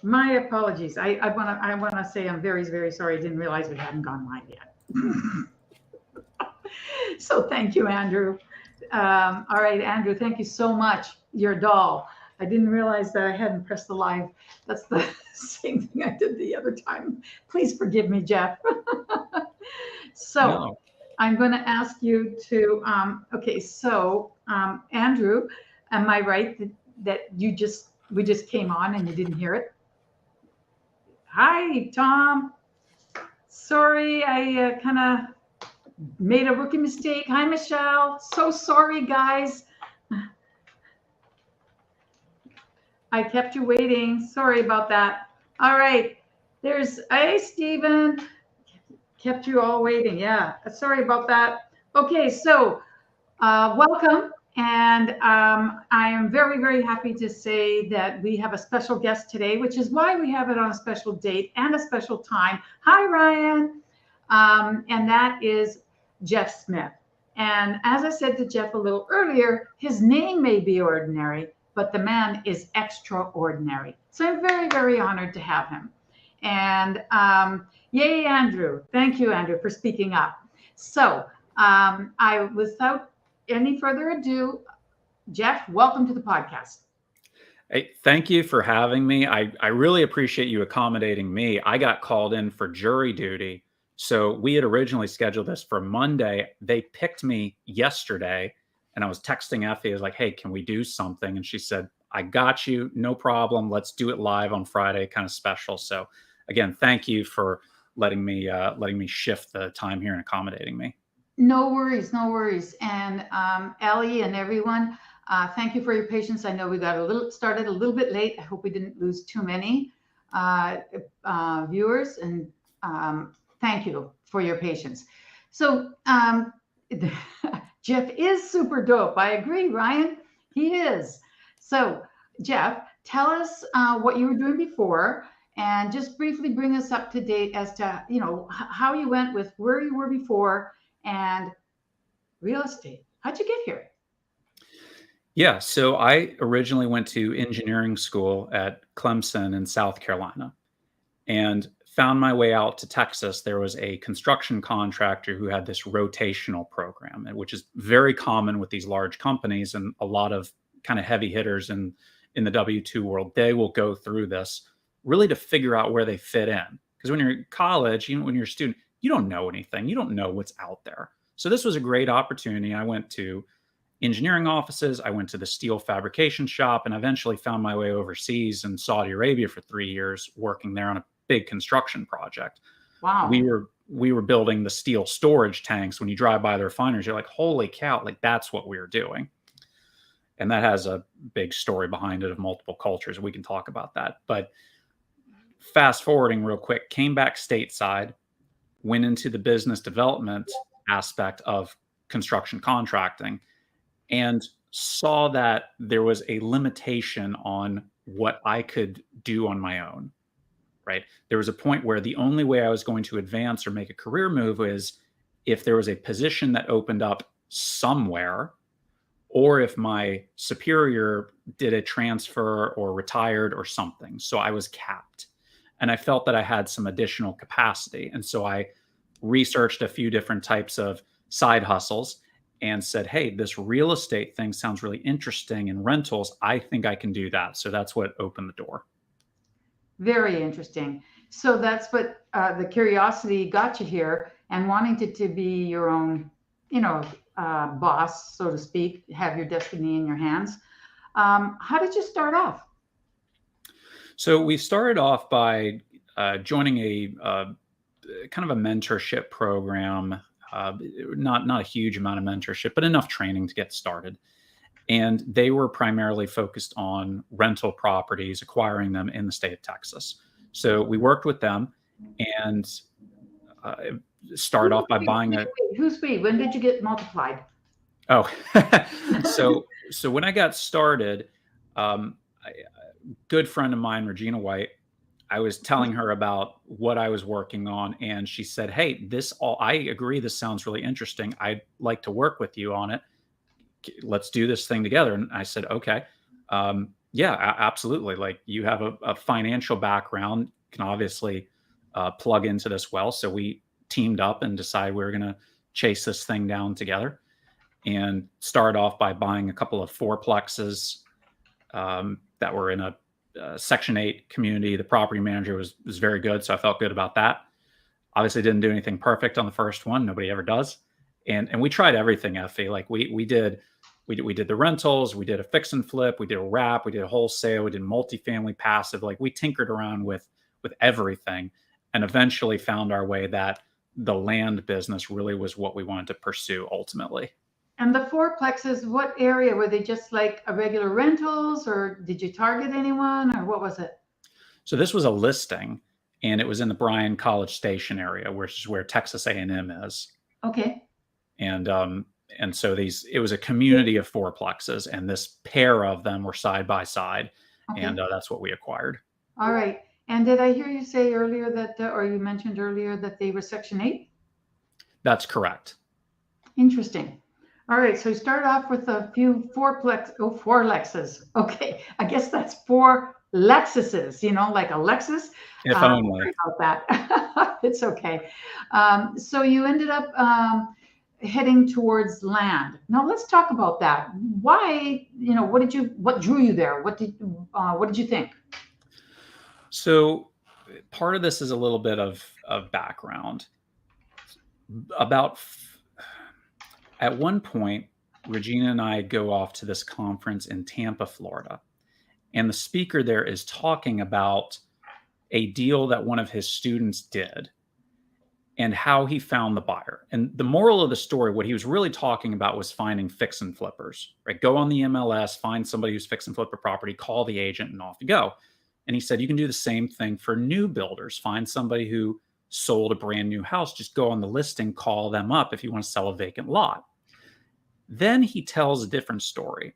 My apologies. I wanna say I'm very, very sorry. I didn't realize we hadn't gone live yet. So thank you, Andrew. All right, Andrew, thank you so much. Your doll. I didn't realize that I hadn't pressed the live. That's the same thing I did the other time. Please forgive me, Jeff. So No. I'm going to ask you to, okay, so Andrew, am I right that we just came on and you didn't hear it? Hi, Tom. Sorry, I kind of made a rookie mistake. Hi, Michelle. So sorry, guys. I kept you waiting. Sorry about that. All right. Hey, Stephen. Kept you all waiting. Yeah. Sorry about that. Okay. So, welcome. And I am very, very happy to say that we have a special guest today, which is why we have it on a special date and a special time. Hi, Ryan. And that is Jeff Smith. And as I said to Jeff a little earlier, his name may be ordinary, but the man is extraordinary. So I'm very, very honored to have him. And yay, Andrew. Thank you, Andrew, for speaking up. So without any further ado, Jeff, welcome to the podcast. Hey, thank you for having me. I really appreciate you accommodating me. I got called in for jury duty. So we had originally scheduled this for Monday. They picked me yesterday, and I was texting Effie. I was like, hey, can we do something? And she said, I got you. No problem. Let's do it live on Friday, kind of special. So again, thank you for letting me shift the time here and accommodating me. No worries, no worries. And Ellie and everyone, thank you for your patience. I know we got started a little bit late. I hope we didn't lose too many viewers, and thank you for your patience. So Jeff is super dope. I agree, Ryan. He is. So Jeff, tell us what you were doing before, and just briefly bring us up to date as to how you went with where you were before and real estate. How'd you get here? Yeah, so I originally went to engineering school at Clemson in South Carolina and found my way out to Texas. There was a construction contractor who had this rotational program, which is very common with these large companies and a lot of kind of heavy hitters in the W-2 world. They will go through this really to figure out where they fit in. Because when you're in college, when you're a student, you don't know anything. You don't know what's out there. So this was a great opportunity. I went to engineering offices. I went to the steel fabrication shop and eventually found my way overseas in Saudi Arabia for 3 years, working there on a big construction project. Wow. We were building the steel storage tanks. When you drive by the refineries, you're like, holy cow, like that's what we were doing. And that has a big story behind it of multiple cultures. We can talk about that. But fast forwarding real quick, came back stateside, went into the business development aspect of construction contracting, and saw that there was a limitation on what I could do on my own, right? There was a point where the only way I was going to advance or make a career move is if there was a position that opened up somewhere, or if my superior did a transfer or retired or something. So I was capped. And I felt that I had some additional capacity. And so I researched a few different types of side hustles and said, hey, this real estate thing sounds really interesting in rentals. I think I can do that. So that's what opened the door. Very interesting. So that's what the curiosity got you here, and wanting to be your own, boss, so to speak, have your destiny in your hands. How did you start off? So we started off by joining a kind of a mentorship program, not a huge amount of mentorship, but enough training to get started. And they were primarily focused on rental properties, acquiring them in the state of Texas. So we worked with them and started off by buying a. Who's we? When did you get multiplied? Oh, so when I got started, a good friend of mine, Regina White, I was telling her about what I was working on, and she said, "Hey, I agree. This sounds really interesting. I'd like to work with you on it. Let's do this thing together." And I said, "Okay." Yeah, absolutely. Like you have a financial background, can obviously plug into this well. So we teamed up and decided we were going to chase this thing down together and start off by buying a couple of fourplexes that were in a Section 8 community. The property manager was very good, so I felt good about that. Obviously, didn't do anything perfect on the first one. Nobody ever does. And we tried everything, Effie. Like we did the rentals, we did a fix and flip, we did a wrap, we did a wholesale, we did multifamily passive. Like we tinkered around with everything, and eventually found our way that the land business really was what we wanted to pursue ultimately. And the fourplexes, what area were they? Just like a regular rentals, or did you target anyone, or what was it? So this was a listing, and it was in the Bryan College Station area, which is where Texas A&M is. Okay. And so it was a community of fourplexes, and this pair of them were side by side, Okay. and that's what we acquired. All right. And did I hear you say earlier that, or you mentioned earlier that they were Section 8? That's correct. Interesting. All right. So we started off with a few four Lexus. Okay. I guess that's 4 Lexuses, like a Lexus. If only. Sorry about that. It's okay. So you ended up heading towards land. Now let's talk about that. Why, what drew you there? What did you think? So part of this is a little bit of background. At one point, Regina and I go off to this conference in Tampa, Florida, and the speaker there is talking about a deal that one of his students did and how he found the buyer. And the moral of the story, what he was really talking about was finding fix and flippers, right? Go on the MLS, find somebody who's fix and flip a property, call the agent, and off you go. And he said, you can do the same thing for new builders. Find somebody who sold a brand new house. Just go on the listing, call them up if you want to sell a vacant lot. Then he tells a different story.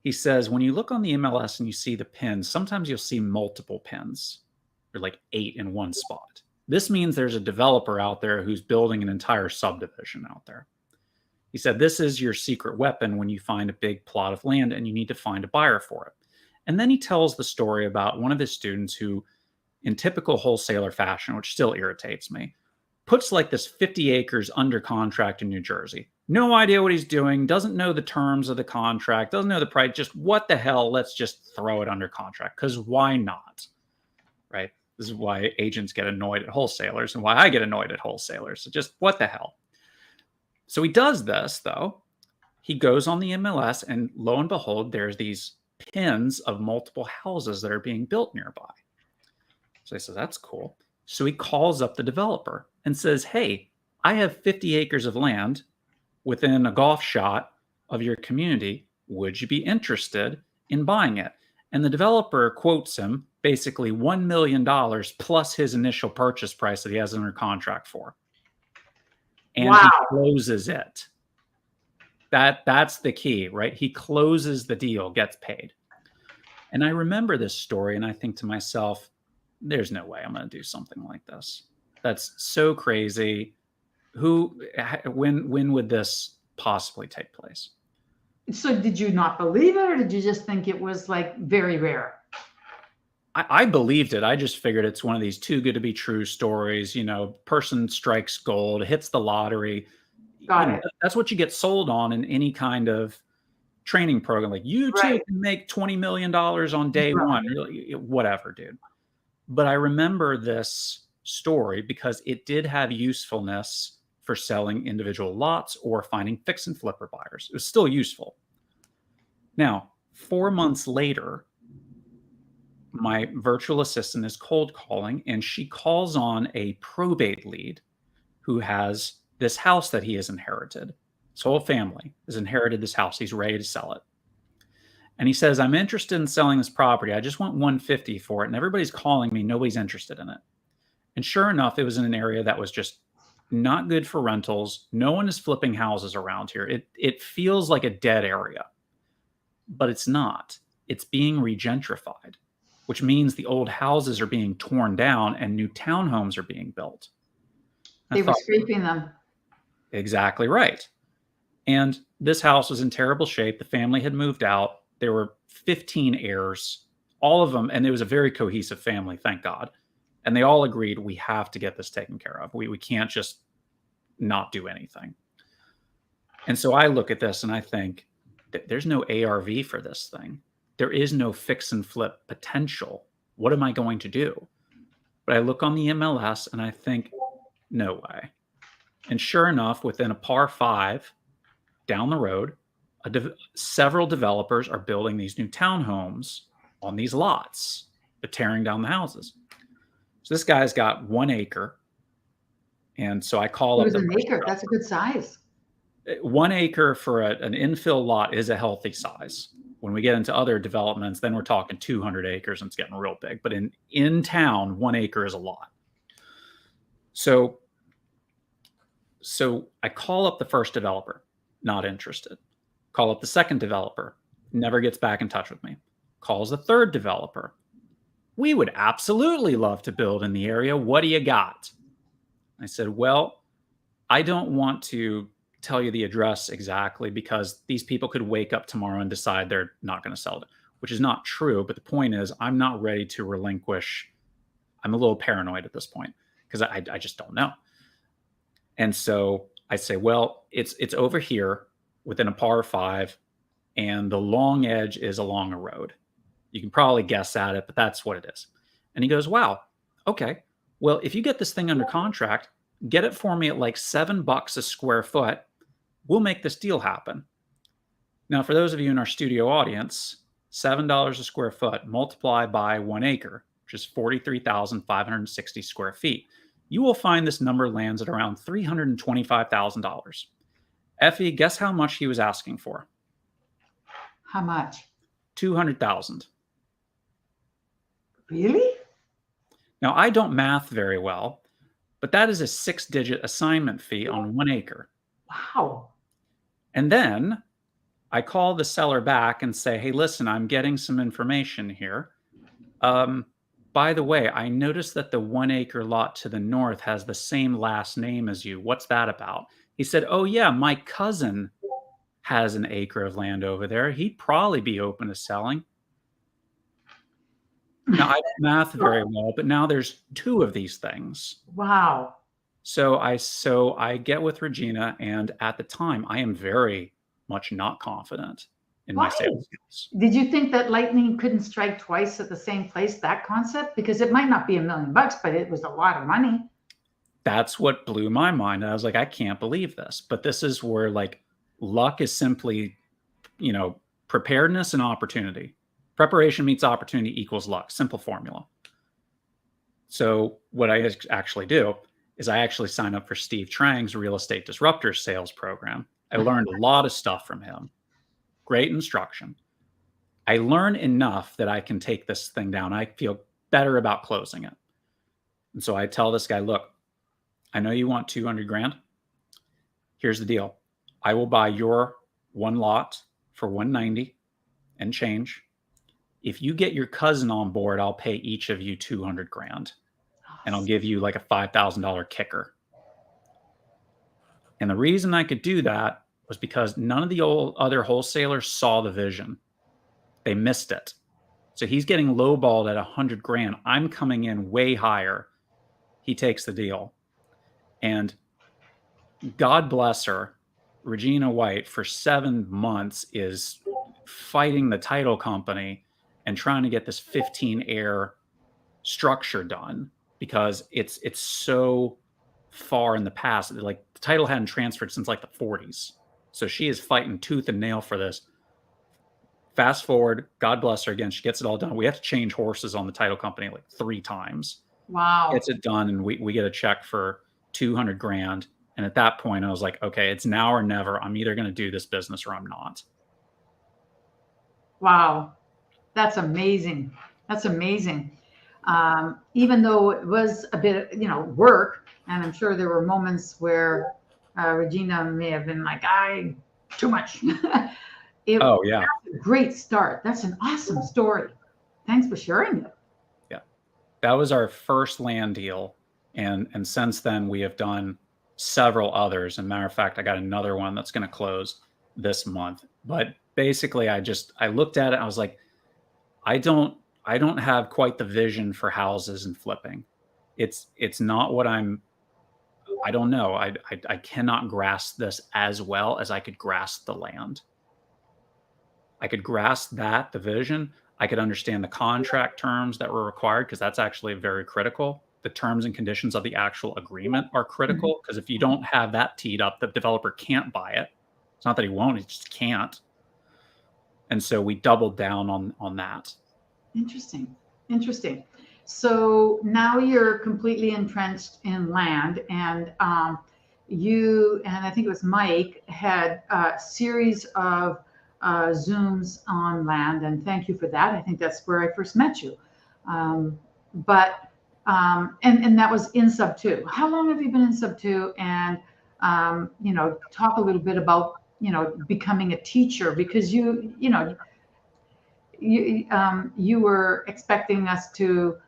He says, when you look on the MLS and you see the pins, sometimes you'll see multiple pins. They're like 8 in one spot. This means there's a developer out there who's building an entire subdivision out there. He said, this is your secret weapon when you find a big plot of land and you need to find a buyer for it. And then he tells the story about one of his students who, in typical wholesaler fashion, which still irritates me, puts like this 50 acres under contract in New Jersey. No idea what he's doing, doesn't know the terms of the contract, doesn't know the price, just what the hell, let's just throw it under contract, because why not, right? This is why agents get annoyed at wholesalers and why I get annoyed at wholesalers. So just what the hell? So he does this, though. He goes on the MLS, and lo and behold, there's these pins of multiple houses that are being built nearby. So he says, that's cool. So he calls up the developer and says, hey, I have 50 acres of land within a golf shot of your community. Would you be interested in buying it? And the developer quotes him basically $1 million plus his initial purchase price that he has under contract for. And wow. He closes it. That's the key, right? He closes the deal, gets paid. And I remember this story and I think to myself, there's no way I'm going to do something like this. That's so crazy. When would this possibly take place? So did you not believe it, or did you just think it was like very rare? I believed it. I just figured it's one of these too good to be true stories. Person strikes gold, hits the lottery. Got it. That's what you get sold on in any kind of training program. Like you too can make $20 million on day one. Whatever, dude. But I remember this story because it did have usefulness for selling individual lots or finding fix and flipper buyers. It was still useful. Now, 4 months later, my virtual assistant is cold calling, and she calls on a probate lead who has this house that he has inherited. His whole family has inherited this house. He's ready to sell it. And he says, I'm interested in selling this property. I just want $150 for it. And everybody's calling me. Nobody's interested in it. And sure enough, it was in an area that was just not good for rentals. No one is flipping houses around here. It feels like a dead area, but it's not. It's being regentrified, which means the old houses are being torn down and new townhomes are being built. They were scraping them. Exactly right. And this house was in terrible shape. The family had moved out. There were 15 heirs, all of them, and it was a very cohesive family, thank God. And they all agreed, we have to get this taken care of. We can't just not do anything. And so I look at this and I think, there's no ARV for this thing. There is no fix and flip potential. What am I going to do? But I look on the MLS and I think, no way. And sure enough, within a par 5 down the road, several developers are building these new townhomes on these lots. They're tearing down the houses. So this guy's got 1 acre. And so I call up. It was an acre. That's a good size. 1 acre for an infill lot is a healthy size. When we get into other developments, then we're talking 200 acres and it's getting real big. But in town, 1 acre is a lot. So I call up the first developer, not interested. Call up the second developer, never gets back in touch with me. Calls the third developer. We would absolutely love to build in the area. What do you got? I said, well, I don't want to tell you the address exactly because these people could wake up tomorrow and decide they're not going to sell it, which is not true. But the point is, I'm not ready to relinquish. I'm a little paranoid at this point because I just don't know. And so I say, well, it's over here within a par 5, and the long edge is along a road. You can probably guess at it, but that's what it is. And he goes, wow, okay. Well, if you get this thing under contract, get it for me at like $7 a square foot. We'll make this deal happen. Now, for those of you in our studio audience, $7 a square foot multiplied by 1 acre, which is 43,560 square feet. You will find this number lands at around $325,000. Effie, guess how much he was asking for? How much? $200,000. Really? Now, I don't math very well, but that is a 6-digit assignment fee on 1 acre. Wow. And then I call the seller back and say, hey, listen, I'm getting some information here. By the way, I noticed that the 1 acre lot to the north has the same last name as you. What's that about? He said, oh, yeah, my cousin has an acre of land over there. He'd probably be open to selling. Now, I don't math very well, but now there's 2 of these things. Wow. So I get with Regina, and at the time, I am very much not confident in my sales skills. Did you think that lightning couldn't strike twice at the same place, that concept? Because it might not be $1 million, but it was a lot of money. That's what blew my mind. I was like, I can't believe this. But this is where like luck is simply, preparedness and opportunity. Preparation meets opportunity equals luck. Simple formula. So what I actually do is I actually sign up for Steve Trang's Real Estate Disruptors sales program. I learned a lot of stuff from him. Great instruction. I learn enough that I can take this thing down. I feel better about closing it. And so I tell this guy, look, I know you want 200 grand. Here's the deal. I will buy your 1 lot for 190 and change. If you get your cousin on board, I'll pay each of you 200 grand. And I'll give you like a $5,000 kicker. And the reason I could do that was because none of the other wholesalers saw the vision. They missed it. So he's getting lowballed at 100 grand. I'm coming in way higher. He takes the deal. And God bless her, Regina White, for 7 months is fighting the title company and trying to get this 15 heir structure done because it's so far in the past. Like the title hadn't transferred since like the 40s. So she is fighting tooth and nail for this. Fast forward, God bless her again. She gets it all done. We have to change horses on the title company like 3 times. Wow. Gets it done. And we get a check for 200 grand. And at that point I was like, okay, it's now or never. I'm either going to do this business or I'm not. Wow. That's amazing. That's amazing. Even though it was a bit, work, and I'm sure there were moments where Regina may have been like, too much. Oh, yeah. That's a great start. That's an awesome story. Thanks for sharing it. Yeah. That was our first land deal. And since then, we have done several others. As a matter of fact, I got another one that's going to close this month. But basically I looked at it. I was like, I don't have quite the vision for houses and flipping. It's not what I don't know. I cannot grasp this as well as I could grasp the land. I could grasp that, the vision. I could understand the contract terms that were required because that's actually very critical. The terms and conditions of the actual agreement are critical because if you don't have that teed up, the developer can't buy it. It's not that he won't, he just can't. And so we doubled down on that. Interesting. Interesting. So now you're completely entrenched in land, and you and I think it was Mike had a series of Zooms on land, and thank you for that. I think that's where I first met you. But and that was in Sub 2. How long have you been in Sub 2? And you know, talk a little bit about, you know, becoming a teacher, because you know, you were expecting us to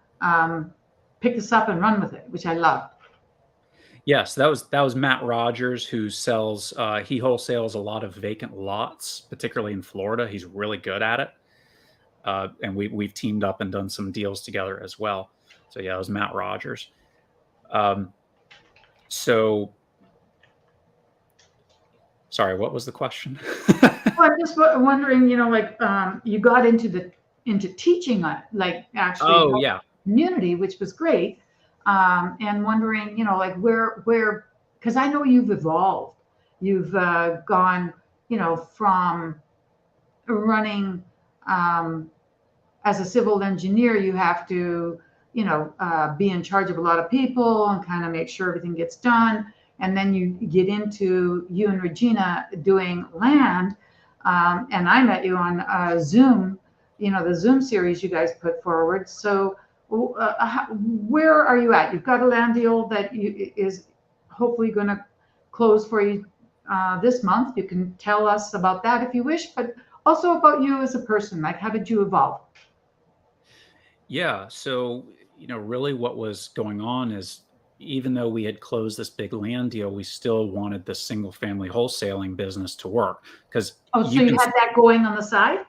pick this up and run with it, which I loved. Yes, that was Matt Rogers, who sells he wholesales a lot of vacant lots, particularly in Florida. He's really good at it. And we've teamed up and done some deals together as well. So yeah, it was Matt Rogers. So sorry, what was the question? Well, I'm just wondering, you know, like you got into teaching, like actually Oh yeah. community, which was great. And wondering, you know, like where, because I know you've evolved. You've gone, you know, from running as a civil engineer, you have to, you know, be in charge of a lot of people and kind of make sure everything gets done. And then you get into you and Regina doing land. And I met you on Zoom, you know, the Zoom series you guys put forward. So where are you at? You've got a land deal that is hopefully going to close for you this month. You can tell us about that if you wish, but also about you as a person. Like, how did you evolve? Yeah. So, you know, really what was going on is even though we had closed this big land deal, we still wanted the single family wholesaling business to work because Oh, so you had that going on the side?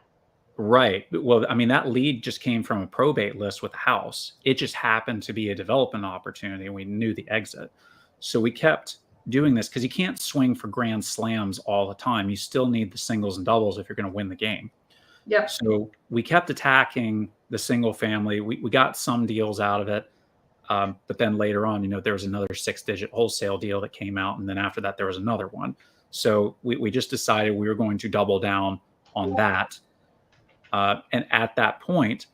Right. Well, I mean, that lead just came from a probate list with a house. It just happened to be a development opportunity, and we knew the exit. So we kept doing this because you can't swing for grand slams all the time. You still need the singles and doubles if you're going to win the game. Yep. So we kept attacking the single family. We got some deals out of it. But then later on, you know, there was another 6-digit wholesale deal that came out. And then after that, there was another one. So we just decided we were going to double down on that. And at that point,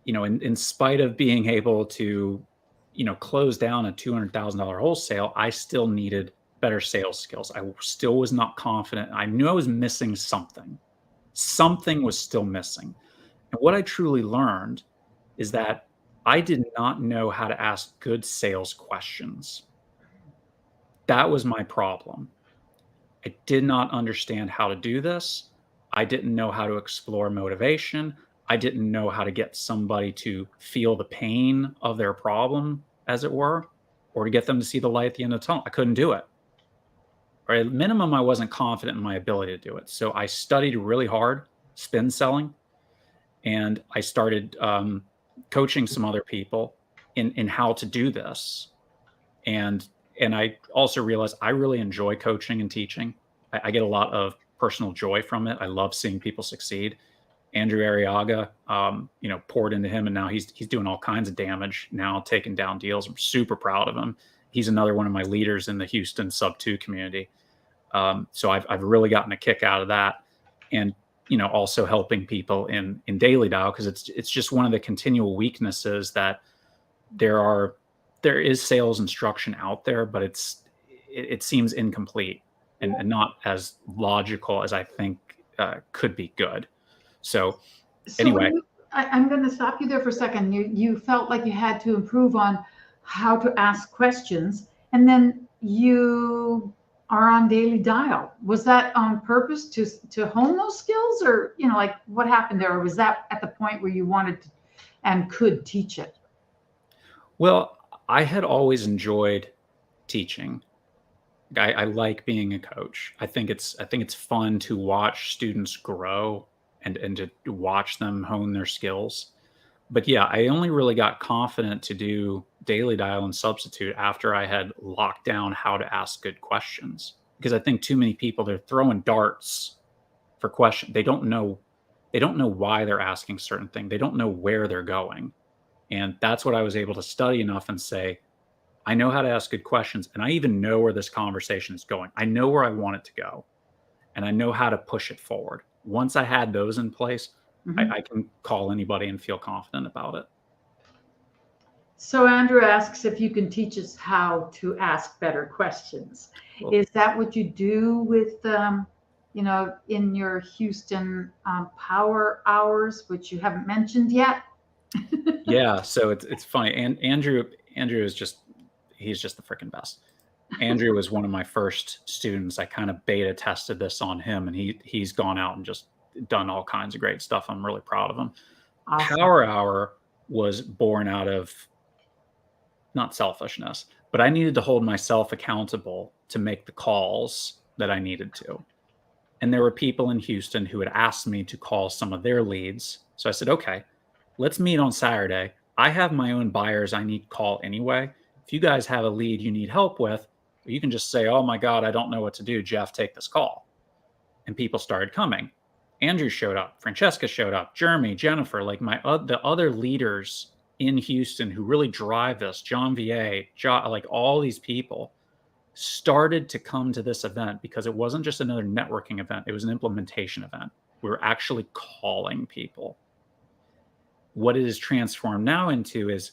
you know, in spite of being able to, you know, close down a $200,000 wholesale, I still needed better sales skills. I still was not confident. I knew I was missing something. Something was still missing. And what I truly learned is that I did not know how to ask good sales questions. That was my problem. I did not understand how to do this. I didn't know how to explore motivation. I didn't know how to get somebody to feel the pain of their problem, as it were, or to get them to see the light at the end of the tunnel. I couldn't do it. Or at minimum, I wasn't confident in my ability to do it. So I studied really hard, spin selling, and I started coaching some other people in how to do this. And I also realized I really enjoy coaching and teaching. I get a lot of personal joy from it. I love seeing people succeed. Andrew Arriaga, you know, poured into him, and now he's doing all kinds of damage now, taking down deals. I'm super proud of him. He's another one of my leaders in the Houston Sub 2 community. So I've really gotten a kick out of that, and you know, also helping people in Daily Dial, because it's just one of the continual weaknesses that there is sales instruction out there, but it seems incomplete and not as logical as I think could be good. So anyway, I'm going to stop you there for a second. You felt like you had to improve on how to ask questions, and then you are on Daily Dial. Was that on purpose to hone those skills, or you know, like what happened there? Or was that at the point where you wanted to and could teach it? Well, I had always enjoyed teaching. I like being a coach. I think it's fun to watch students grow and to watch them hone their skills. But yeah, I only really got confident to do daily dial and substitute after I had locked down how to ask good questions. Because I think too many people, they're throwing darts for questions. They don't know why they're asking certain things. They don't know where they're going. And that's what I was able to study enough and say, I know how to ask good questions, and I even know where this conversation is going. I know where I want it to go, and I know how to push it forward. Once I had those in place, Mhm. I can call anybody and feel confident about it. So Andrew asks if you can teach us how to ask better questions. Well, Is that what you do with, in your Houston power hours, which you haven't mentioned yet? yeah, so it's funny. And Andrew is just he's just the freaking best. Andrew was one of my first students. I kind of beta tested this on him, and he's gone out and just done all kinds of great stuff. I'm really proud of him. Awesome. Power Hour was born out of not selfishness, but I needed to hold myself accountable to make the calls that I needed to. And there were people in Houston who had asked me to call some of their leads. So I said, okay, let's meet on Saturday. I have my own buyers I need to call anyway. If you guys have a lead you need help with, you can just say, oh my God, I don't know what to do. Jeff, take this call. And people started coming. Andrew showed up. Francesca showed up. Jeremy, Jennifer, like the other leaders in Houston who really drive this, John VA, like all these people started to come to this event because it wasn't just another networking event. It was an implementation event. We were actually calling people. What it is transformed now into is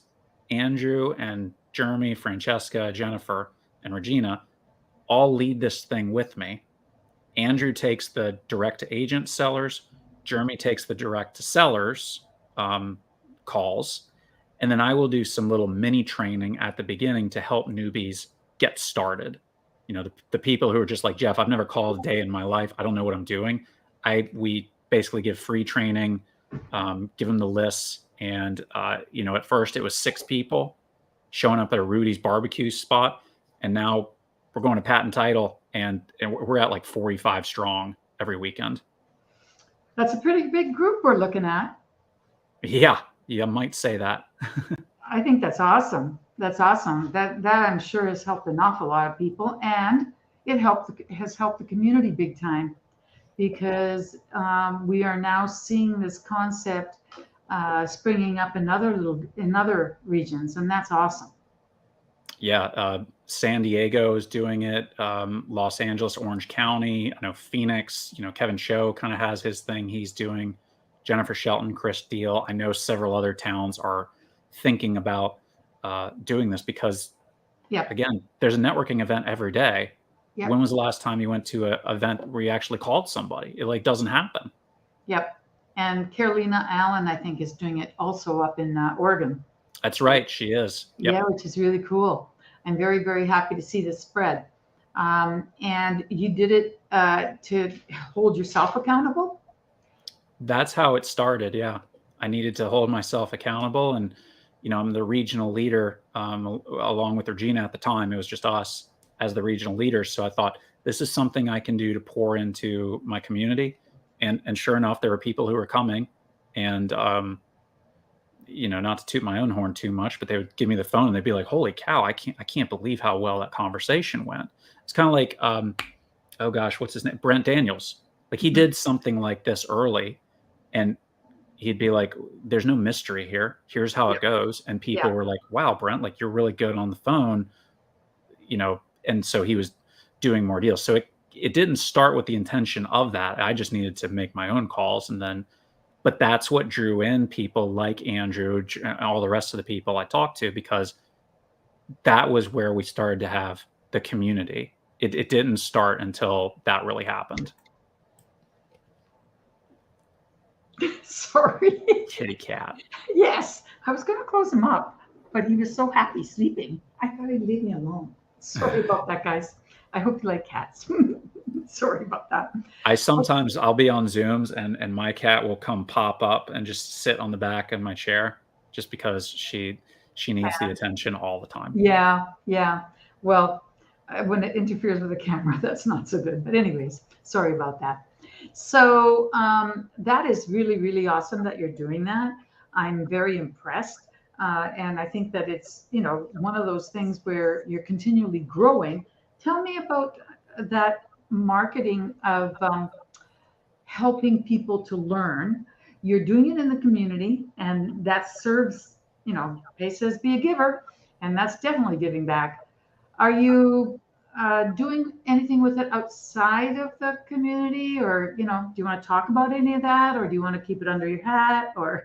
Andrew and Jeremy, Francesca, Jennifer, and Regina all lead this thing with me. Andrew takes the direct to agent sellers. Jeremy takes the direct to sellers calls. And then I will do some little mini training at the beginning to help newbies get started. The people who are just like, Jeff, I've never called a day in my life. I don't know what I'm doing. We basically give free training, give them the lists. And, at first it was 6 people showing up at a Rudy's barbecue spot. And now we're going to patent title and we're at like 45 strong every weekend. That's a pretty big group we're looking at. Yeah, you might say that. I think that's awesome. That's awesome. That I'm sure has helped an awful lot of people, and has helped the community big time because we are now seeing this concept springing up in other regions, and that's awesome. Yeah, San Diego is doing it. Los Angeles, Orange County. I know Phoenix. Kevin Show kind of has his thing he's doing. Jennifer Shelton, Chris Deal. I know several other towns are thinking about doing this because, Yep. again, there's a networking event every day. Yep. When was the last time you went to an event where you actually called somebody? It doesn't happen. Yep. And Carolina Allen, I think, is doing it also up in Oregon. That's right. She is. Yep. Yeah, which is really cool. I'm very, very happy to see this spread. And you did it to hold yourself accountable? That's how it started. Yeah. I needed to hold myself accountable. And, I'm the regional leader along with Regina at the time. It was just us as the regional leaders. So I thought this is something I can do to pour into my community. And sure enough, there were people who were coming and, not to toot my own horn too much, but they would give me the phone and they'd be like, holy cow, I can't believe how well that conversation went. It's kind of like, oh gosh, what's his name? Brent Daniels. Like he did something like this early and he'd be like, there's no mystery here. Here's how it goes. And people were like, wow, Brent, like you're really good on the phone, and so he was doing more deals. So it didn't start with the intention of that. I just needed to make my own calls but that's what drew in people like Andrew and all the rest of the people I talked to, because that was where we started to have the community. It didn't start until that really happened. Sorry. Kitty cat. Yes, I was going to close him up, but he was so happy sleeping. I thought he'd leave me alone. Sorry about that, guys. I hope you like cats. Sorry about that. I'll be on Zooms and my cat will come pop up and just sit on the back of my chair just because she needs the attention all the time. Yeah. Well, when it interferes with the camera, that's not so good. But anyways, sorry about that. So that is really, really awesome that you're doing that. I'm very impressed. And I think that it's, one of those things where you're continually growing. Tell me about that marketing of helping people to learn. You're doing it in the community, and that serves, Pay says be a giver, and that's definitely giving back. Are you doing anything with it outside of the community, or do you want to talk about any of that, or do you want to keep it under your hat, or?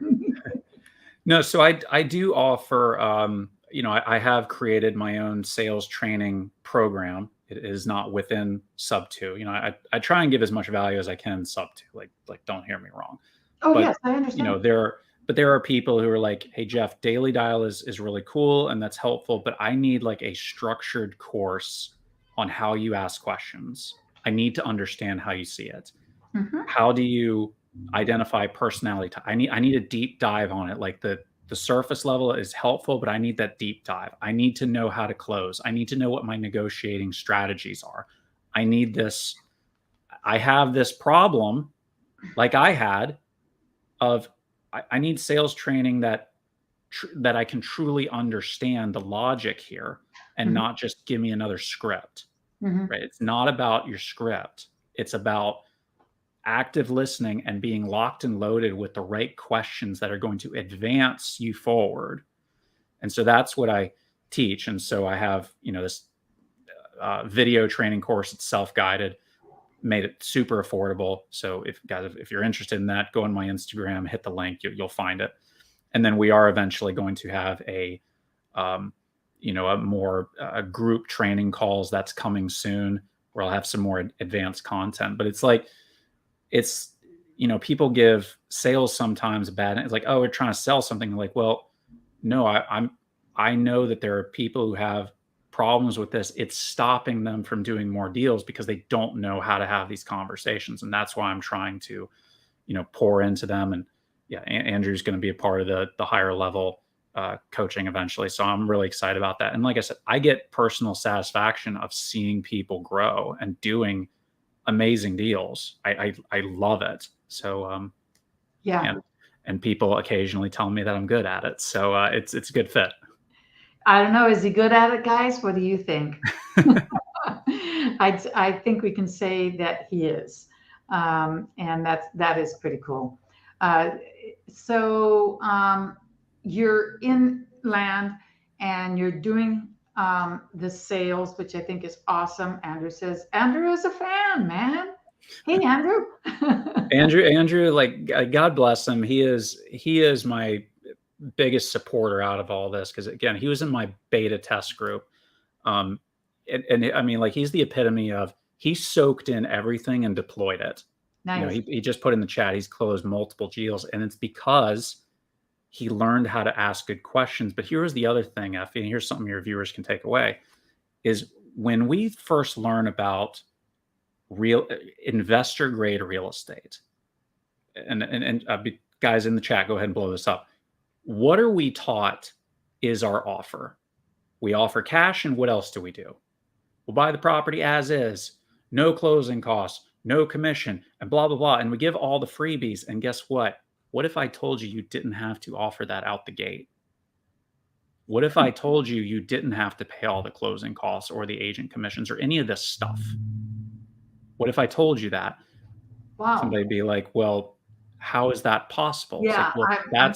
No, so I do offer, I have created my own sales training program. It is not within Sub 2. I try and give as much value as I can in Sub 2. Like don't hear me wrong. Oh, But yes, I understand. there are people who are like, hey Jeff, Daily Dial is really cool and that's helpful, but I need like a structured course on how you ask questions. I need to understand how you see it. Mhm. How do you identify personality type? I need a deep dive on it. Like the surface level is helpful, but I need that deep dive. I need to know how to close. I need to know what my negotiating strategies are. I need this. I have this problem, like I had, of I need sales training that I can truly understand the logic here and Mhm. not just give me another script. Mhm. Right? It's not about your script. It's about active listening and being locked and loaded with the right questions that are going to advance you forward. And so that's what I teach. And so I have, this video training course. It's self-guided, made it super affordable. So if you're interested in that, go on my Instagram, hit the link, you'll find it. And then we are eventually going to have a more group training calls that's coming soon, where I'll have some more advanced content. But it's people give sales sometimes bad. It's like, oh, we're trying to sell something. Like, well, no, I know that there are people who have problems with this. It's stopping them from doing more deals because they don't know how to have these conversations. And that's why I'm trying to, pour into them. And yeah, Andrew's going to be a part of the higher level coaching eventually. So I'm really excited about that. And like I said, I get personal satisfaction of seeing people grow and doing amazing deals. I love it. So Yeah. and people occasionally tell me that I'm good at it. So it's a good fit. I don't know. Is he good at it, guys? What do you think? I think we can say that he is, and that is pretty cool. Uh, so you're in land and you're doing the sales, which I think is awesome. Andrew says Andrew is a fan, man. Hey, Andrew. Andrew, like God bless him. He is my biggest supporter out of all this, because again, he was in my beta test group. And I mean, like, he's the epitome of, he soaked in everything and deployed it. Nice. He just put in the chat, he's closed multiple deals, and it's because he learned how to ask good questions. But here's the other thing, Effie, and here's something your viewers can take away, is when we first learn about real investor grade real estate, and guys in the chat, go ahead and blow this up. What are we taught is our offer? We offer cash, and what else do we do? We'll buy the property as is, no closing costs, no commission, and blah, blah, blah. And we give all the freebies. And guess what? What if I told you you didn't have to offer that out the gate? What if I told you you didn't have to pay all the closing costs or the agent commissions or any of this stuff? What if I told you that? Wow. Somebody'd be like, well, how is that possible? Yeah, like, well,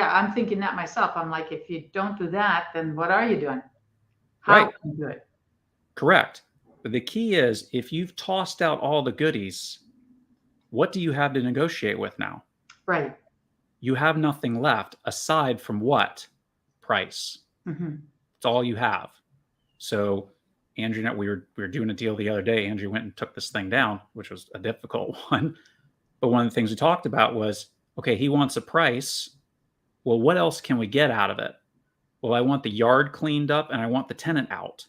I'm thinking that myself. I'm like, if you don't do that, then what are you doing? How right. can you do it? Correct. But the key is, if you've tossed out all the goodies, what do you have to negotiate with now? Right. You have nothing left aside from what? Price. Mm-hmm. It's all you have. So Andrew, we were doing a deal the other day. Andrew went and took this thing down, which was a difficult one. But one of the things we talked about was, okay, he wants a price. Well, what else can we get out of it? Well, I want the yard cleaned up and I want the tenant out.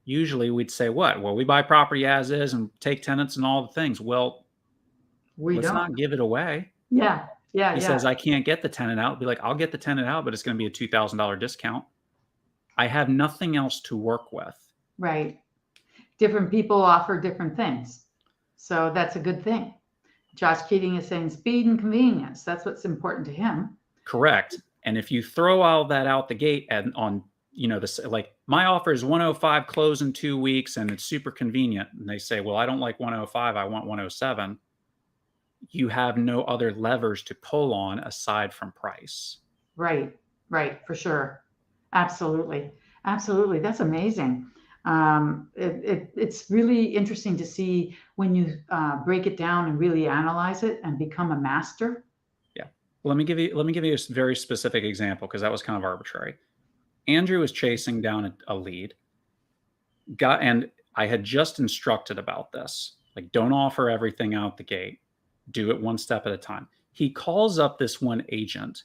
Usually we'd say what? Well, we buy property as is and take tenants and all the things. Well, let's not give it away. Yeah. He says, I can't get the tenant out. Be like, I'll get the tenant out, but it's going to be a $2,000 discount. I have nothing else to work with. Right. Different people offer different things. So that's a good thing. Josh Keating is saying speed and convenience. That's what's important to him. Correct. And if you throw all that out the gate and on, this, like my offer is 105 close in 2 weeks and it's super convenient. And they say, well, I don't like 105. I want 107. You have no other levers to pull on aside from price. Right. Right. For sure. Absolutely. Absolutely. That's amazing. It's really interesting to see when you break it down and really analyze it and become a master. Yeah. Let me give you a very specific example because that was kind of arbitrary. Andrew was chasing down a lead. And I had just instructed about this. Like, don't offer everything out the gate. Do it one step at a time. He calls up this one agent,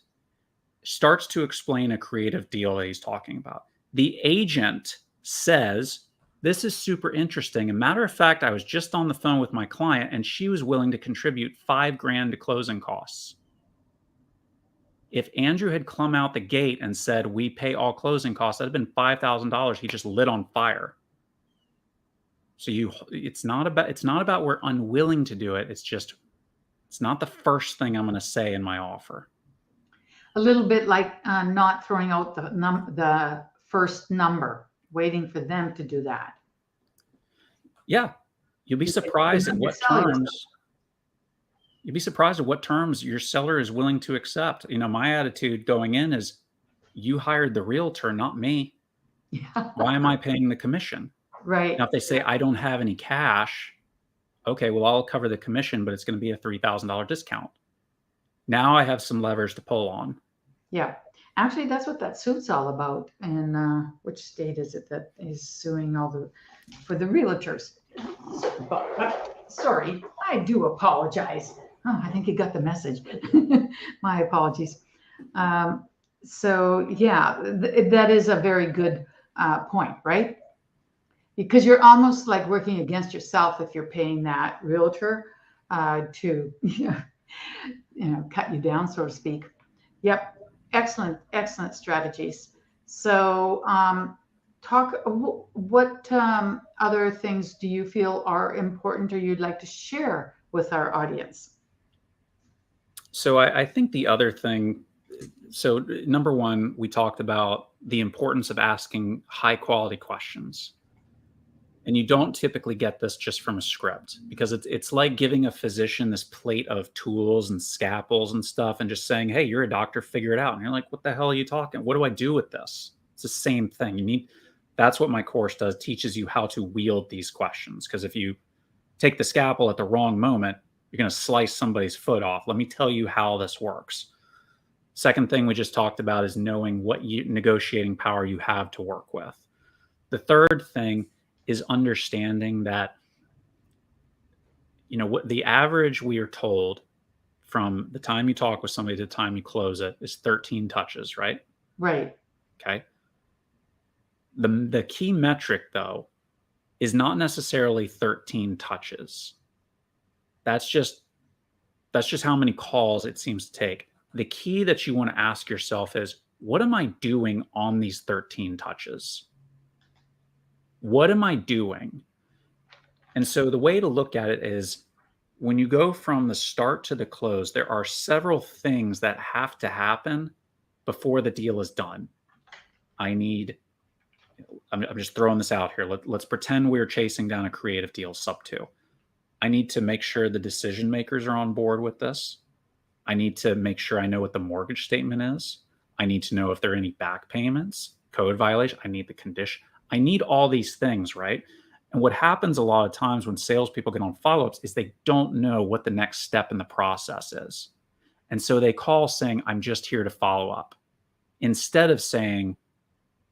starts to explain a creative deal that he's talking about. The agent says, this is super interesting. A matter of fact, I was just on the phone with my client and she was willing to contribute $5,000 to closing costs. If Andrew had come out the gate and said, we pay all closing costs, that'd have been $5,000 he just lit on fire. So it's not about we're unwilling to do it. It's not the first thing I'm going to say in my offer. A little bit like not throwing out the first number, waiting for them to do that. Yeah. You'll be surprised at what terms. You'd be surprised at what terms your seller is willing to accept. My attitude going in is, you hired the realtor, not me. Yeah. Why am I paying the commission? Right. Now, if they say I don't have any cash, okay, well, I'll cover the commission, but it's going to be a $3,000 discount. Now I have some levers to pull on. Yeah. Actually, that's what that suit's all about. And which state is it that is suing for the realtors? Sorry, I do apologize. Oh, I think you got the message. My apologies. So yeah, that is a very good point, right? Because you're almost like working against yourself if you're paying that realtor to cut you down, so to speak. Yep. Excellent strategies. So what other things do you feel are important or you'd like to share with our audience? So I think the other thing, so number one, we talked about the importance of asking high quality questions. And you don't typically get this just from a script, because it's like giving a physician this plate of tools and scalpels and stuff and just saying, hey, you're a doctor, figure it out. And you're like, what the hell are you talking? What do I do with this? It's the same thing. That's what my course does, teaches you how to wield these questions. Because if you take the scalpel at the wrong moment, you're going to slice somebody's foot off. Let me tell you how this works. Second thing we just talked about is knowing what negotiating power you have to work with. The third thing is understanding that, what the average we are told from the time you talk with somebody to the time you close it is 13 touches, right? Right. Okay. The key metric, though, is not necessarily 13 touches. That's just how many calls it seems to take. The key that you want to ask yourself is, what am I doing on these 13 touches? What am I doing? And so the way to look at it is, when you go from the start to the close, there are several things that have to happen before the deal is done. I'm just throwing this out here. Let's pretend we're chasing down a creative deal, sub 2. I need to make sure the decision makers are on board with this. I need to make sure I know what the mortgage statement is. I need to know if there are any back payments, code violation. I need the condition. I need all these things, right? And what happens a lot of times when salespeople get on follow-ups is they don't know what the next step in the process is. And so they call saying, I'm just here to follow up, instead of saying,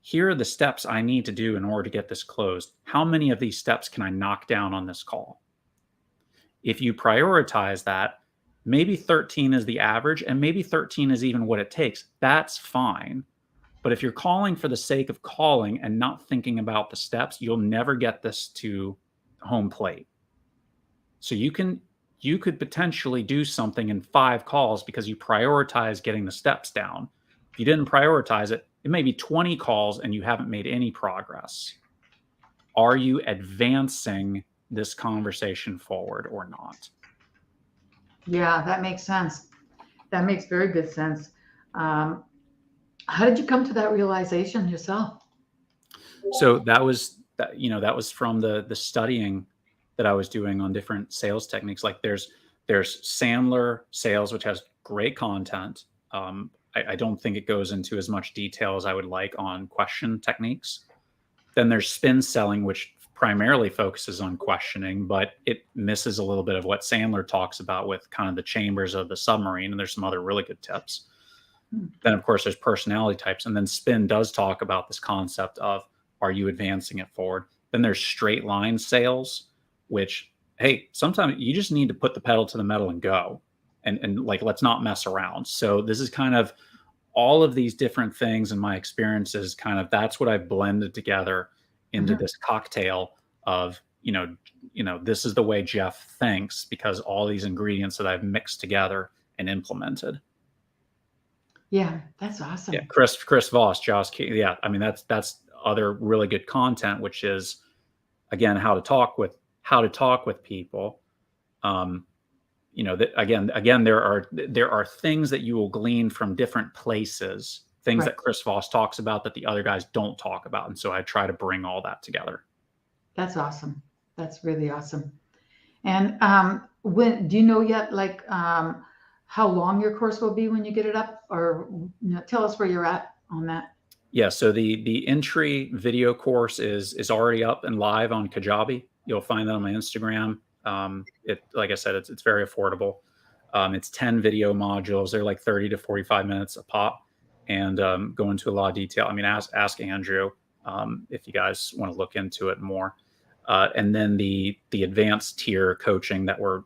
here are the steps I need to do in order to get this closed. How many of these steps can I knock down on this call? If you prioritize that, maybe 13 is the average, and maybe 13 is even what it takes. That's fine. But if you're calling for the sake of calling and not thinking about the steps, you'll never get this to home plate. So you could potentially do something in 5 calls because you prioritize getting the steps down. If you didn't prioritize it, it may be 20 calls and you haven't made any progress. are you advancing this conversation forward or not? Yeah, that makes sense. That makes very good sense. Um, how did you come to that realization yourself? So that was that, that was from the studying that I was doing on different sales techniques. Like there's Sandler sales, which has great content. I don't think it goes into as much detail as I would like on question techniques. Then there's spin selling, which primarily focuses on questioning, but it misses a little bit of what Sandler talks about with kind of the chambers of the submarine. And there's some other really good tips. Hmm. Then, of course, there's personality types. And then spin does talk about this concept of, are you advancing it forward? Then there's straight line sales, which, hey, sometimes you just need to put the pedal to the metal and go. And like, let's not mess around. So this is kind of all of these different things in my experiences, kind of that's what I blended together into Mhm. this cocktail of, this is the way Jeff thinks, because all these ingredients that I've mixed together and implemented. Yeah, that's Yeah, awesome. Chris Voss, Josh Key. Yeah, I mean that's other really good content, which is again how to talk with people. That again there are things that you will glean from different places, things Right. that Chris Voss talks about that the other guys don't talk about, and so I try to bring all that together. That's awesome. That's really awesome. And when do you know yet, like how long your course will be when you get it up, or tell us where you're at on that. Yeah, so the entry video course is already up and live on Kajabi. You'll find that on my Instagram. It like I said, it's very affordable. It's 10 video modules. They're like 30 to 45 minutes a pop, and go into a lot of detail. I mean, ask Andrew if you guys want to look into it more. And then the advanced tier coaching that we're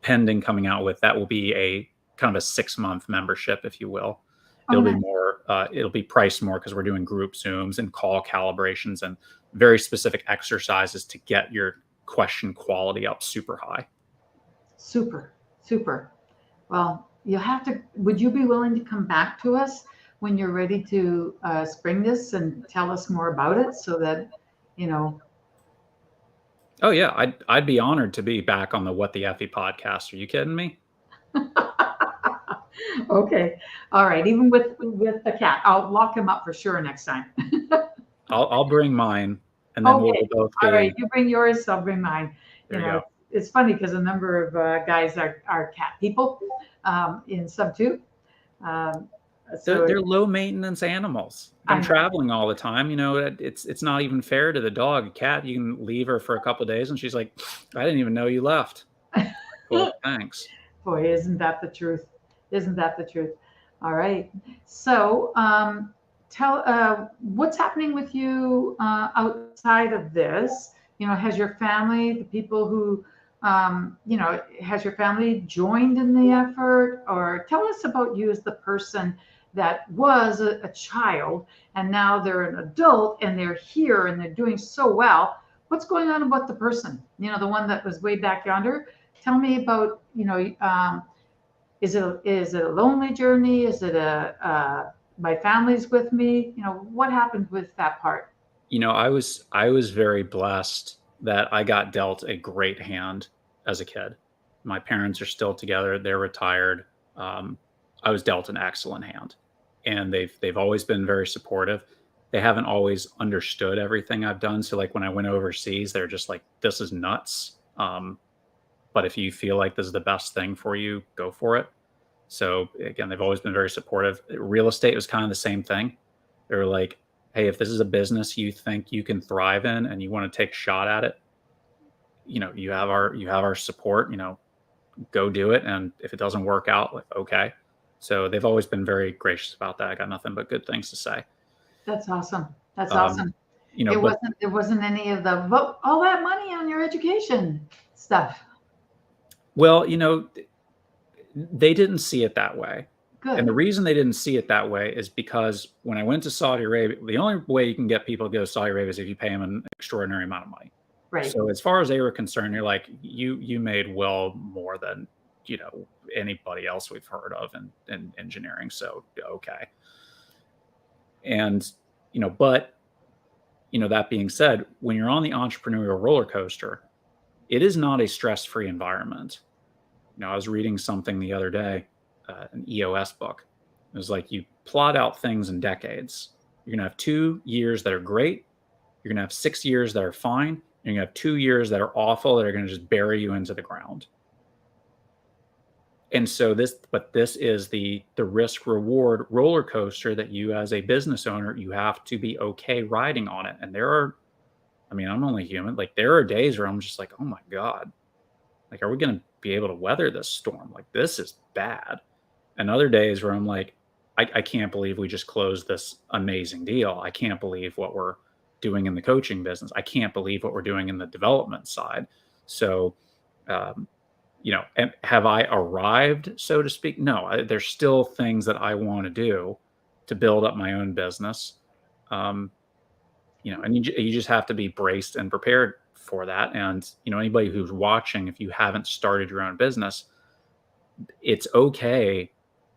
pending coming out with, that will be a kind of a 6-month membership, if you will. Oh, It'll be nice. more, it'll be priced more because we're doing group Zooms and call calibrations and very specific exercises to get your question quality up super high. Super, super. Well, you have to. Would you be willing to come back to us when you're ready to spring this and tell us more about it, so that you know? Oh yeah, I'd be honored to be back on the What the Effie podcast. Are you kidding me? Okay, all right. Even with the cat, I'll lock him up for sure next time. I'll bring mine, and then we'll Okay, both all right. be. You bring yours, I'll bring mine. There you go. It's funny because a number of guys are cat people in sub two. Um, so They're low maintenance animals. I Them know. traveling all the time, it's not even fair to the dog. A cat, you can leave her for a couple of days, and she's like, "I didn't even know you left." Cool, thanks. Boy, isn't that the truth? Isn't that the truth? All right. So, tell what's happening with you outside of this. Has your family, the people who, has your family joined in the effort, or tell us about you as the person that was a child and now they're an adult and they're here and they're doing so well. What's going on about the person? The one that was way back yonder. Tell me about, is it a lonely journey? Is it my family's with me? What happened with that part? I was very blessed that I got dealt a great hand as a kid. My parents are still together; they're retired. I was dealt an excellent hand, and they've always been very supportive. They haven't always understood everything I've done. So, like when I went overseas, they're just like, "This is nuts." But if you feel like this is the best thing for you, go for it. So again, they've always been very supportive. Real estate was kind of the same thing. They were like, "Hey, if this is a business you think you can thrive in and you want to take a shot at it, you have our support. Go do it. And if it doesn't work out, like okay." So they've always been very gracious about that. I got nothing but good things to say. That's awesome. That's Um, awesome. but There wasn't any of the all that money on your education stuff. well, they didn't see it that way. And the Good. reason they didn't see it that way is because when I went to Saudi Arabia, the only way you can get people to go to Saudi Arabia is if you pay them an extraordinary amount of money. Right. So as far as they were concerned, you're like, you made well more than, anybody else we've heard of in engineering. So, okay. And, but That being said, when you're on the entrepreneurial roller coaster, it is not a stress-free environment. I was reading something the other day, an EOS book. It was like you plot out things in decades. You're going to have 2 years that are great. You're going to have 6 years that are fine. And you're going to have 2 years that are awful, that are going to just bury you into the ground. And so this is the risk reward roller coaster that you, as a business owner, you have to be okay riding on it. And I'm only human. Like, there are days where I'm just like, oh my God, like, are we going to be able to weather this storm? Like, this is bad. And other days where I'm like, I can't believe we just closed this amazing deal. I can't believe what we're doing in the coaching business. I can't believe what we're doing in the development side. So, and have I arrived, so to speak? No, there's still things that I want to do to build up my own business. And you just have to be braced and prepared for that. And, anybody who's watching, if you haven't started your own business, it's okay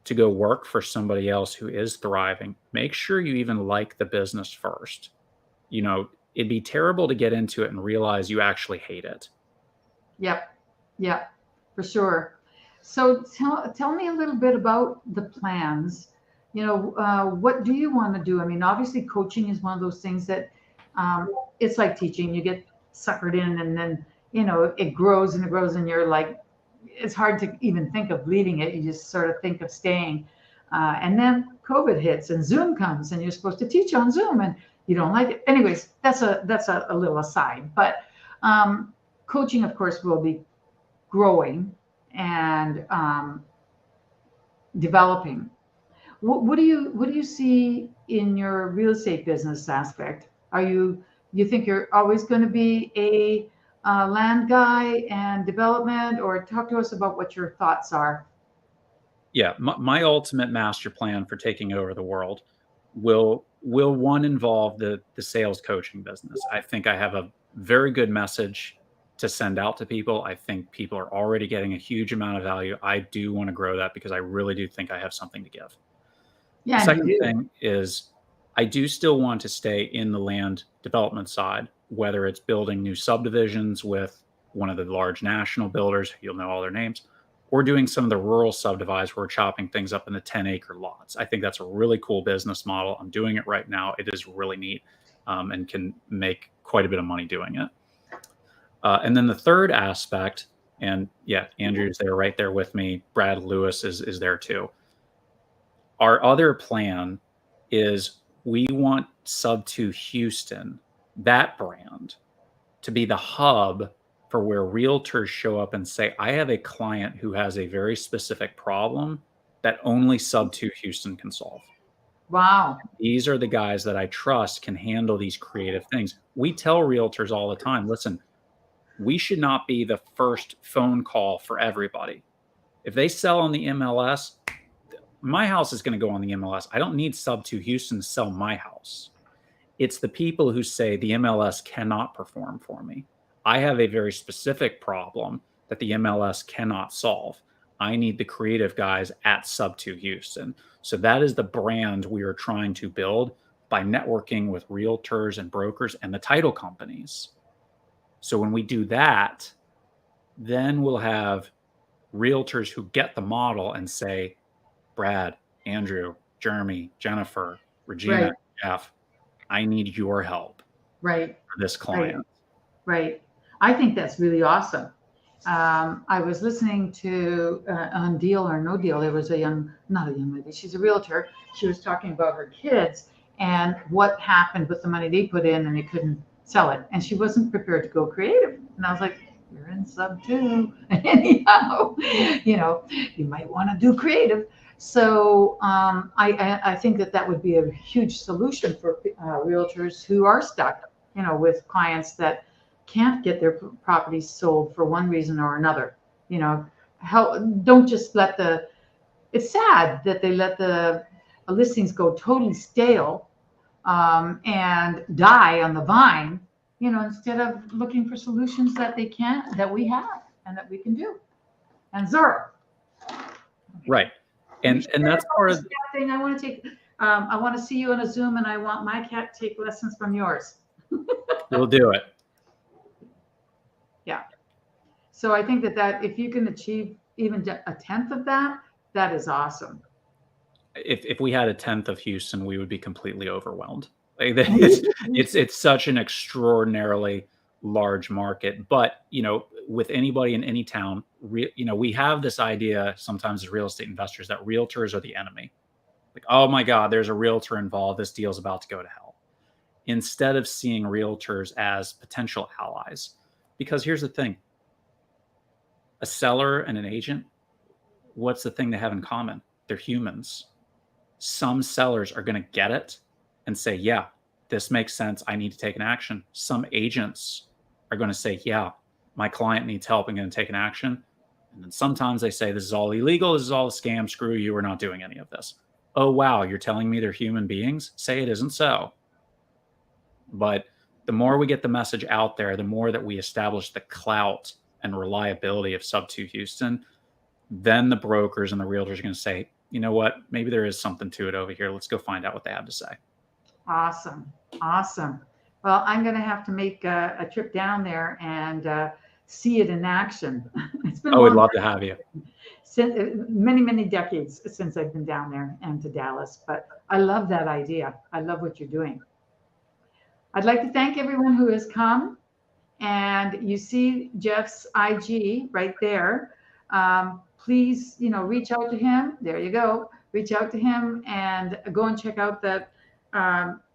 to go work for somebody else who is thriving. Make sure you even like the business first. It'd be terrible to get into it and realize you actually hate it. Yep. For sure. So tell me a little bit about the plans. What do you want to do? I mean, obviously coaching is one of those things that it's like teaching. You get suckered in, and then, it grows and it grows, and you're like, it's hard to even think of leaving it. You just sort of think of staying. And then COVID hits and Zoom comes, and you're supposed to teach on Zoom and you don't like it. Anyways, that's a little aside. But coaching, of course, will be growing and developing. What do you see in your real estate business aspect? You think you're always going to be a land guy and development, or talk to us about what your thoughts are? Yeah, my ultimate master plan for taking over the world will one involve the sales coaching business. I think I have a very good message to send out to people. I think people are already getting a huge amount of value. I do want to grow that because I really do think I have something to give. Yeah, the second thing is, I do still want to stay in the land development side, whether it's building new subdivisions with one of the large national builders, you'll know all their names, or doing some of the rural subdivides where we're chopping things up in the 10-acre lots. I think that's a really cool business model. I'm doing it right now. It is really neat, and can make quite a bit of money doing it. And then the third aspect, and yeah, Andrew's there right there with me. Brad Lewis is there too. Our other plan is we want Sub2 Houston, that brand, to be the hub for where realtors show up and say, I have a client who has a very specific problem that only Sub2 Houston can solve. Wow. These are the guys that I trust can handle these creative things. We tell realtors all the time, listen, we should not be the first phone call for everybody. If they sell on the MLS, my house is going to go on the MLS. I don't need Sub2 Houston to sell my house. It's the people who say the MLS cannot perform for me. I have a very specific problem that the MLS cannot solve. I need the creative guys at Sub2 Houston. So that is the brand we are trying to build by networking with realtors and brokers and the title companies. So when we do that, then we'll have realtors who get the model and say, Brad, Andrew, Jeremy, Jennifer, Regina, Right. Jeff, I need your help Right. for this client. Right. I think that's really awesome. I was listening to on Deal or No Deal. There was not a young lady. She's a realtor. She was talking about her kids and what happened with the money they put in, and they couldn't sell it. And she wasn't prepared to go creative. And I was like, you're in Sub2. Anyhow, you might want to do creative. So I think that would be a huge solution for realtors who are stuck, with clients that can't get their properties sold for one reason or another. Don't just let it's sad that they let the listings go totally stale and die on the vine, instead of looking for solutions that we have and that we can do. And Zora. Right. And that's part of the thing I want to take. I want to see you on a Zoom, and I want my cat to take lessons from yours. We'll do it. Yeah. So I think that if you can achieve even a tenth of that, that is awesome. If we had a tenth of Houston, we would be completely overwhelmed. Like, it's such an extraordinarily large market. But with anybody in any town, we have this idea sometimes as real estate investors that realtors are the enemy. Like, oh my God, there's a realtor involved. This deal's about to go to hell. Instead of seeing realtors as potential allies, because here's the thing: a seller and an agent, what's the thing they have in common? They're humans. Some sellers are going to get it and say, yeah, this makes sense. I need to take an action. Some agents are going to say, yeah, my client needs help. I'm going to take an action. And then sometimes they say, this is all illegal. This is all a scam. Screw you. We're not doing any of this. Oh, wow. You're telling me they're human beings? Say it isn't so. But the more we get the message out there, the more that we establish the clout and reliability of Sub2 Houston, then the brokers and the realtors are going to say, you know what, maybe there is something to it over here. Let's go find out what they have to say. Awesome. Awesome. Well, I'm going to have to make a trip down there and see it in action. It's been we'd love to have you. Since many, many decades since I've been down there and to Dallas, but I love that idea. I love what you're doing. I'd like to thank everyone who has come, and you see Jeff's IG right there. Please, reach out to him. There you go. Reach out to him and go and check out that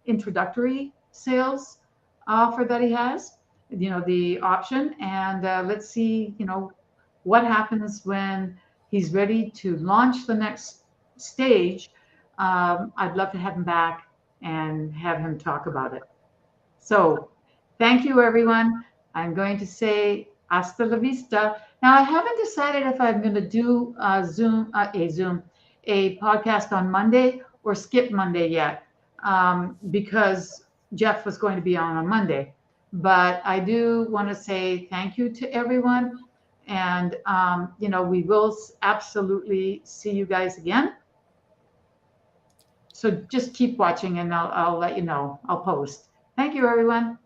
introductory sales offer that he has, the option. And let's see, what happens when he's ready to launch the next stage. I'd love to have him back and have him talk about it. So thank you, everyone. I'm going to say hasta la vista. Now, I haven't decided if I'm going to do a podcast on Monday or skip Monday yet, because Jeff was going to be on Monday. But I do want to say thank you to everyone. And, we will absolutely see you guys again. So just keep watching and I'll let you know. I'll post. Thank you, everyone.